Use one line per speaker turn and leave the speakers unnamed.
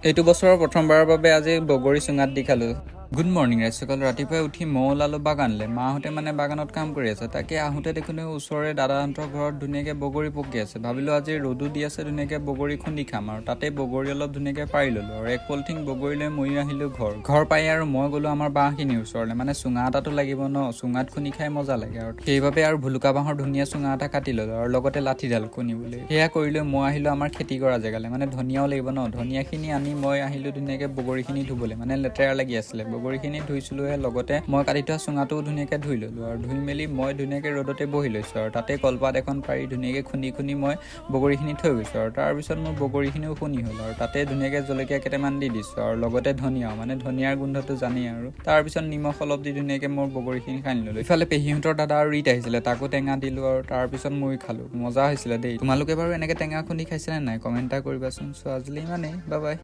এইটো বছৰৰ প্ৰথমবাৰৰ বাবে আজি বগৰী চুঙাত দি খালো। গুড মৰ্নিং ৰাইজসকল। ৰাতিপুৱাই উঠি মৌ ওলালো বাগানলৈ। মাহঁতে মানে বাগানত কাম কৰি আছে। তাকে আহোঁতে দেখোনে ওচৰৰে দাদাহঁতৰ ঘৰত ধুনীয়াকৈ বগৰী পকি আছে। ভাবিলোঁ আজি ৰ'দো দি আছে, ধুনীয়াকৈ বগৰী খুন্দি খাম আৰু তাতে বগৰী অলপ ধুনীয়াকৈ পাৰি ল'লোঁ আৰু এক পলিথিন বগৰী লৈ মই আহিলোঁ ঘৰ পাই আৰু মই গ'লোঁ আমাৰ বাঁহখিনিৰ ওচৰলৈ। মানে চুঙা এটাতো লাগিব ন, চুঙাত খুন্দি খাই মজা লাগে আৰু সেইবাবে আৰু ভুলুকা বাঁহৰ ধুনীয়া চুঙা এটা কাটি ল'লোঁ আৰু লগতে লাঠিডাল খুন্দিবলৈ। সেয়া কৰিলৈ মই আহিলোঁ আমাৰ খেতি কৰা জেগালৈ। মানে ধনিয়াও লাগিব ন, ধনিয়াখিনি আনি মই আহিলোঁ ধুনীয়াকৈ বগৰীখিনি ধুবলৈ। মানে লেতেৰা লাগি আছিলে। বগৰীখিনি ধুইছিলোঁহে, লগতে মই কাটি থোৱা চুঙাটোও ধুনীয়াকৈ ধুই ল'লোঁ আৰু ধুই মেলি মই ধুনীয়াকৈ ৰ'দতে বহি লৈছোঁ আৰু তাতে কলপাত এখন পাৰি ধুনীয়াকৈ খুন্দি মই বগৰীখিনি থৈ গৈছোঁ আৰু তাৰপিছত মোৰ বগৰীখিনিও খুন্দি হ'ল আৰু তাতে ধুনীয়াকৈ জলকীয়া কেইটামান দি দিছোঁ আৰু লগতে ধনিয়াও, মানে ধনিয়াৰ গোন্ধটো জানেই আৰু তাৰপিছত নিমখ অলপ দি ধুনীয়াকৈ মোৰ বগৰীখিনি সানি ল'লোঁ। ইফালে পেহীহঁতৰ দাদা আৰু ৰীত আহিছিলে, তাকো টেঙা দিলোঁ আৰু তাৰপিছত মই খালোঁ। মজা হৈছিলে দেই। তোমালোকে বাৰু এনেকৈ টেঙা খুন্দি খাইছিলেনে নাই? কমেণ্ট এটা কৰিবাচোন। চ' আজিলৈ ইমানেই, বাই বাই।